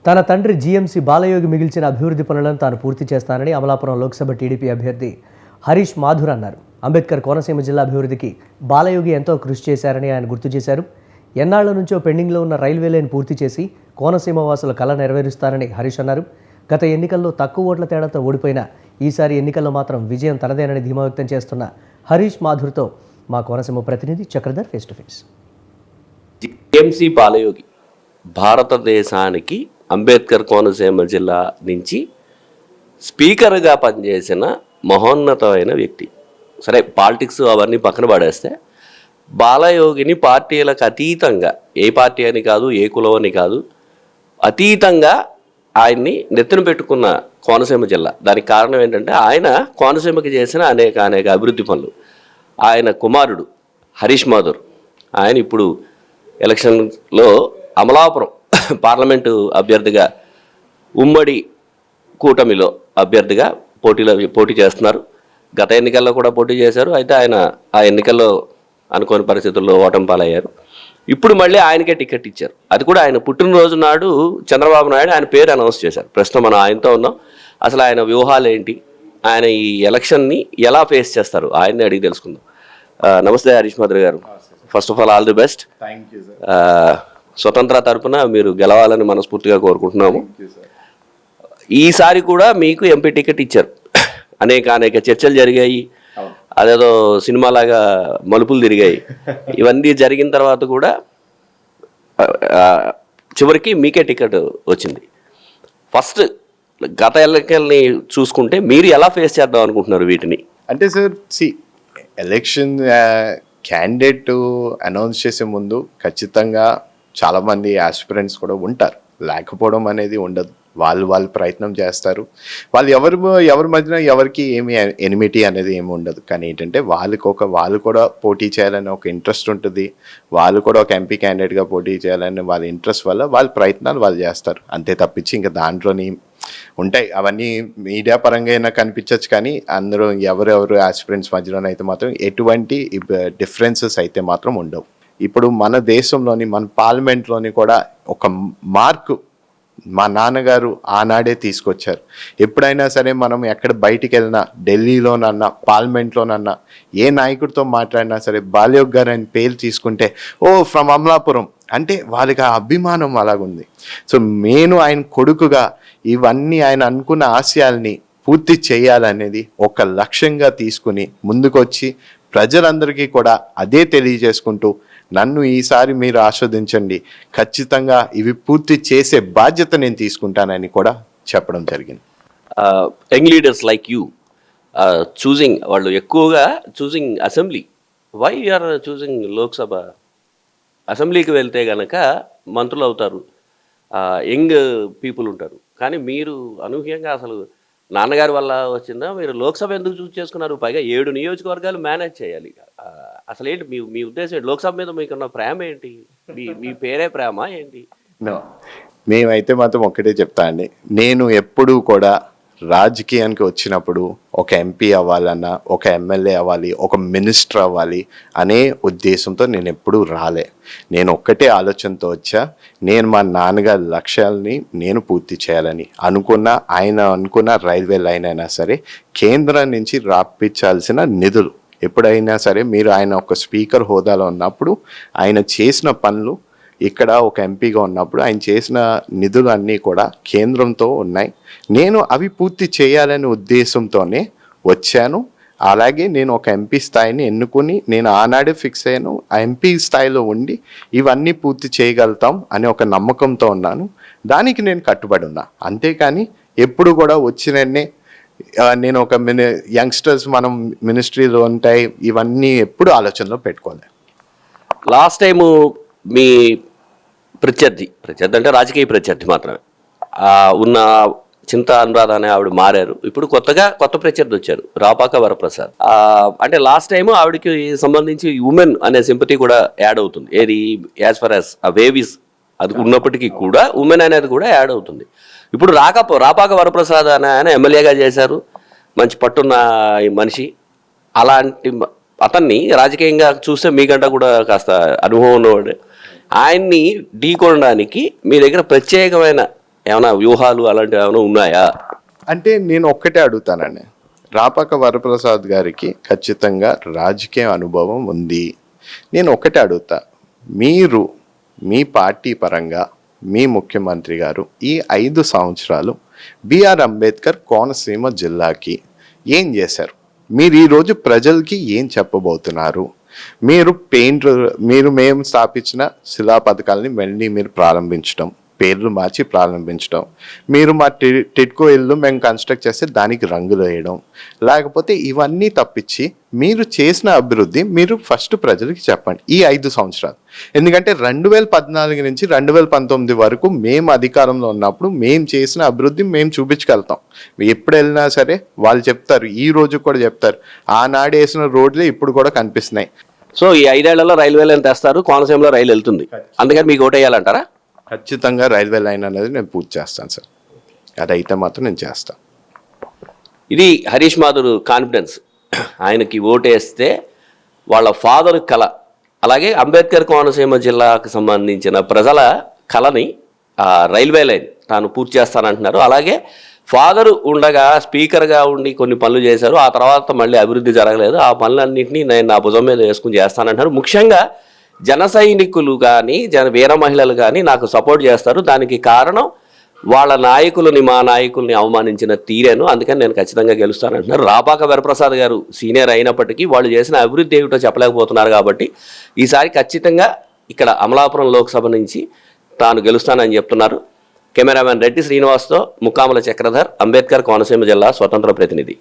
తన తండ్రి జీఎంసీ బాలయోగి మిగిల్చిన అభివృద్ధి పనులను తాను పూర్తి చేస్తానని అమలాపురం లోక్సభ టీడీపీ అభ్యర్థి హరీష్ మాథుర్ అన్నారు. అంబేద్కర్ కోనసీమ జిల్లా అభివృద్ధికి బాలయోగి ఎంతో కృషి చేశారని ఆయన గుర్తు చేశారు. ఎన్నాళ్ల నుంచో పెండింగ్లో ఉన్న రైల్వే లైన్ పూర్తి చేసి కోనసీమ వాసుల కళ నెరవేరుస్తారని హరీష్ అన్నారు. గత ఎన్నికల్లో తక్కువ ఓట్ల తేడాతో ఓడిపోయిన ఈసారి ఎన్నికల్లో మాత్రం విజయం తనదేనని ధీమా వ్యక్తం చేస్తున్న హరీష్ మాథుర్తో మా కోనసీమ ప్రతినిధి Chakradhar face to face. GMC Balayogi భారతదేశానికి అంబేద్కర్ కోనసీమ జిల్లా నుంచి స్పీకర్గా పనిచేసిన మహోన్నతమైన వ్యక్తి. సరే, పాలిటిక్స్ అవన్నీ పక్కన పడేస్తే బాలయోగిని పార్టీలకు అతీతంగా, ఏ పార్టీ అని కాదు, ఏ కులం అని కాదు, అతీతంగా ఆయన్ని నెత్తిన పెట్టుకున్న కోనసీమ జిల్లా. దానికి కారణం ఏంటంటే ఆయన కోనసీమకి చేసిన అనేక అభివృద్ధి పనులు. ఆయన కుమారుడు హరీష్ మాథుర్, ఆయన ఇప్పుడు ఎలక్షన్లో అమలాపురం పార్లమెంటు అభ్యర్థిగా, ఉమ్మడి కూటమిలో అభ్యర్థిగా పోటీ చేస్తున్నారు. గత ఎన్నికల్లో కూడా పోటీ చేశారు. అయితే ఆయన ఆ ఎన్నికల్లో అనుకోని పరిస్థితుల్లో ఓటమి పాలయ్యారు. ఇప్పుడు మళ్ళీ ఆయనకే టికెట్ ఇచ్చారు. అది కూడా ఆయన పుట్టినరోజు నాడు చంద్రబాబు నాయుడు ఆయన పేరు అనౌన్స్ చేశారు. ప్రస్తుతం మనం ఆయనతో ఉన్నాం. అసలు ఆయన వ్యూహాలు ఏంటి, ఆయన ఈ ఎలక్షన్ని ఎలా ఫేస్ చేస్తారు, ఆయన్ని అడిగి తెలుసుకుందాం. నమస్తే హరీష్ మాథుర్ గారు. First of all the best. స్వతంత్ర తరపున మీరు గెలవాలని మనస్ఫూర్తిగా కోరుకుంటున్నాము. ఈసారి కూడా మీకు ఎంపీ టికెట్ ఇచ్చారు. అనేక చర్చలు జరిగాయి. అదేదో సినిమాలాగా మలుపులు తిరిగాయి. ఇవన్నీ జరిగిన తర్వాత కూడా చివరికి మీకే టికెట్ వచ్చింది. ఫస్ట్ గత ఎన్నికల్ని చూసుకుంటే మీరు ఎలా ఫేస్ చేద్దాం అనుకుంటున్నారు వీటిని? అంటే సార్, ఎలక్షన్ క్యాండిడేట్ అనౌన్స్ చేసే ముందు ఖచ్చితంగా చాలామంది ఆస్పిరెంట్స్ కూడా ఉంటారు. లేకపోవడం అనేది ఉండదు. వాళ్ళు ప్రయత్నం చేస్తారు. వాళ్ళు ఎవరి మధ్యన ఎవరికి ఏమి ఎనిమిటీ అనేది ఏమి ఉండదు. కానీ ఏంటంటే వాళ్ళు కూడా పోటీ చేయాలని ఒక ఇంట్రెస్ట్ ఉంటుంది. వాళ్ళు కూడా ఒక ఎంపీ క్యాండిడేట్గా పోటీ చేయాలని వాళ్ళ ఇంట్రెస్ట్ వల్ల వాళ్ళ ప్రయత్నాలు వాళ్ళు చేస్తారు. అంతే తప్పించి ఇంకా దాంట్లోని ఉంటాయి. అవన్నీ మీడియా పరంగా అయినా కనిపించవచ్చు. కానీ అందరూ ఎవరెవరు ఆస్పిరెంట్స్ మధ్యలోనైతే మాత్రం ఎటువంటి డిఫరెన్సెస్ అయితే మాత్రం ఉండవు. ఇప్పుడు మన దేశంలోని, మన పార్లమెంట్లోని కూడా ఒక మార్కు మా నాన్నగారు ఆనాడే తీసుకొచ్చారు. ఎప్పుడైనా సరే మనం ఎక్కడ బయటికి వెళ్ళినా, ఢిల్లీలోనన్నా, పార్లమెంట్లోనన్నా, ఏ నాయకుడితో మాట్లాడినా సరే బాలయోగి గారు అని పేరు తీసుకుంటే ఫ్రమ్ అమలాపురం అంటే వాళ్ళకి ఆ అభిమానం అలాగుంది. సో నేను ఆయన కొడుకుగా ఇవన్నీ ఆయన అనుకున్న ఆశయాల్ని పూర్తి చేయాలనేది ఒక లక్ష్యంగా తీసుకుని ముందుకొచ్చి ప్రజలందరికీ కూడా అదే తెలియజేసుకుంటూ, నన్ను ఈసారి మీరు ఆస్వాదించండి, ఖచ్చితంగా ఇవి పూర్తి చేసే బాధ్యత నేను తీసుకుంటానని కూడా చెప్పడం జరిగింది. Young leaders like you choosing, వాళ్ళు ఎక్కువగా choosing assembly. Why are choosing Lok Sabha? అసెంబ్లీకి వెళ్తే కనుక మంత్రులు అవుతారు, యంగ్ పీపుల్ ఉంటారు. కానీ మీరు అనూహ్యంగా అసలు నాన్నగారి వల్ల వచ్చిందా, మీరు లోక్సభ ఎందుకు చూస్ చేసుకున్నారు? పైగా 7 నియోజకవర్గాలు మేనేజ్ చేయాలి. అసలు ఏంటి మీ ఉద్దేశం ఏంటి? లోక్సభ మీద మీకున్న ప్రేమ ఏంటి? మీ పేరే ప్రేమ ఏంటి? మేమైతే మాత్రం ఒక్కటే చెప్తా అండి, నేను ఎప్పుడూ కూడా రాజకీయానికి వచ్చినప్పుడు ఒక ఎంపీ అవ్వాలన్నా, ఒక ఎమ్మెల్యే అవ్వాలి, ఒక మినిస్టర్ అవ్వాలి అనే ఉద్దేశంతో నేను ఎప్పుడూ రాలే. నేను ఒక్కటే ఆలోచనతో వచ్చా, నేను మా నాన్నగారి లక్ష్యాలని నేను పూర్తి చేయాలని ఆయన అనుకున్న రైల్వే లైన్ అయినా సరే, కేంద్రం నుంచి రాపించాల్సిన నిధులు ఎప్పుడైనా సరే, మీరు ఆయన ఒక స్పీకర్ హోదాలో ఉన్నప్పుడు ఆయన చేసిన పనులు, ఇక్కడ ఒక ఎంపీగా ఉన్నప్పుడు ఆయన చేసిన నిధులు అన్నీ కూడా కేంద్రంతో ఉన్నాయి. నేను అవి పూర్తి చేయాలనే ఉద్దేశంతోనే వచ్చాను. అలాగే నేను ఒక ఎంపీ స్థాయిని ఎన్నుకుని నేను ఆనాడే ఫిక్స్ అయ్యాను, ఆ ఎంపీ స్థాయిలో ఉండి ఇవన్నీ పూర్తి చేయగలుగుతాం అనే ఒక నమ్మకంతో ఉన్నాను. దానికి నేను కట్టుబడి ఉన్నా. అంతేకాని ఎప్పుడు కూడా వచ్చినన్నే నేను ఒక యంగ్స్టర్స్ మనం మినిస్ట్రీలో ఉంటాయి ఇవన్నీ ఎప్పుడు ఆలోచనలో పెట్టుకోలేదు. లాస్ట్ టైము మీ ప్రత్యర్థి అంటే రాజకీయ ప్రత్యర్థి మాత్రమే ఉన్న చింతా అనురాధ అనే ఆవిడ మారారు. ఇప్పుడు కొత్త ప్రత్యర్థి వచ్చారు, రాపాక వరప్రసాద్. అంటే లాస్ట్ టైము ఆవిడకి సంబంధించి ఉమెన్ అనే సింపతి కూడా యాడ్ అవుతుంది. ఏది యాజ్ ఫర్ యాజ్ ఆ వేవీస్ అది ఉన్నప్పటికీ కూడా ఉమెన్ అనేది కూడా యాడ్ అవుతుంది. ఇప్పుడు రాపాక వరప్రసాద్ అని ఆయన ఎమ్మెల్యేగా చేశారు, మంచి పట్టున్న మనిషి. అలాంటి అతన్ని రాజకీయంగా చూస్తే మీకంట కూడా కాస్త అనుభవం ఉన్నవాడు. ఆయన్ని ఢీకొనడానికి మీ దగ్గర ప్రత్యేకమైన ఏమైనా వ్యూహాలు అలాంటివి ఏమైనా ఉన్నాయా? అంటే నేను ఒక్కటే అడుగుతానండి, రాపాక వరప్రసాద్ గారికి ఖచ్చితంగా రాజకీయ అనుభవం ఉంది. నేను ఒక్కటే అడుగుతా, మీరు మీ పార్టీ పరంగా మీ ముఖ్యమంత్రి గారు ఈ 5 సంవత్సరాలు బిఆర్ అంబేద్కర్ కోనసీమ జిల్లాకి ఏం చేశారు? మీరు ఈరోజు ప్రజలకి ఏం చెప్పబోతున్నారు? మీరు మేము స్థాపించిన శిలా పథకాలని మళ్ళీ మీరు ప్రారంభించడం, పేర్లు మార్చి ప్రారంభించడం, మీరు మా టిడ్కో ఇల్లు మేము కన్స్ట్రక్ట్ చేస్తే దానికి రంగులు వేయడం, లేకపోతే ఇవన్నీ తప్పించి మీరు చేసిన అభివృద్ధి మీరు ఫస్ట్ ప్రజలకి చెప్పండి ఈ 5 సంవత్సరాలు. ఎందుకంటే 2014 నుంచి 2019 వరకు మేము అధికారంలో ఉన్నప్పుడు మేము చేసిన అభివృద్ధి మేము చూపించగలుగుతాం. ఎప్పుడు వెళ్ళినా సరే వాళ్ళు చెప్తారు, ఈ రోజు కూడా చెప్తారు, ఆనాడు వేసిన రోడ్లే ఇప్పుడు కూడా కనిపిస్తున్నాయి. సో ఈ 5 ఏళ్లలో రైల్వే లైన్ తెస్తారు, కోనసీమలో రైలు వెళ్తుంది, అందుకని మీకు ఓటేయాలంటారా? ఖచ్చితంగా రైల్వే లైన్ అనేది నేను పూర్తి చేస్తాను సార్, అదైతే మాత్రం నేను చేస్తాను. ఇది హరీష్ మాధుర్ కాన్ఫిడెన్స్. ఆయనకి ఓటేస్తే వాళ్ళ ఫాదర్ కళ, అలాగే అంబేద్కర్ కోనసీమ జిల్లాకు సంబంధించిన ప్రజల కళని రైల్వే లైన్ తాను పూర్తి చేస్తానంటున్నారు. అలాగే ఫాదరు ఉండగా స్పీకర్గా ఉండి కొన్ని పనులు చేశారు, ఆ తర్వాత మళ్ళీ అభివృద్ధి జరగలేదు, ఆ పనులన్నింటినీ నేను నా భుజం మీద వేసుకుని చేస్తానంటున్నారు. ముఖ్యంగా జన సైనికులు కానీ వీర మహిళలు కానీ నాకు సపోర్ట్ చేస్తారు, దానికి కారణం వాళ్ళ నాయకులని, మా నాయకుల్ని అవమానించిన తీరేను, అందుకని నేను ఖచ్చితంగా గెలుస్తానంటున్నారు. రాపాక వరప్రసాద్ గారు సీనియర్ అయినప్పటికీ వాళ్ళు చేసిన అభివృద్ధి ఏమిటో చెప్పలేకపోతున్నారు కాబట్టి ఈసారి ఖచ్చితంగా ఇక్కడ అమలాపురం లోక్సభ నుంచి తాను గెలుస్తానని చెప్తున్నారు. కెమెరామెన్ రెడ్డి శ్రీనివాస్తో ముక్కాముల చక్రధర్, అంబేద్కర్ కోనసీమ జిల్లా స్వతంత్ర ప్రతినిధి.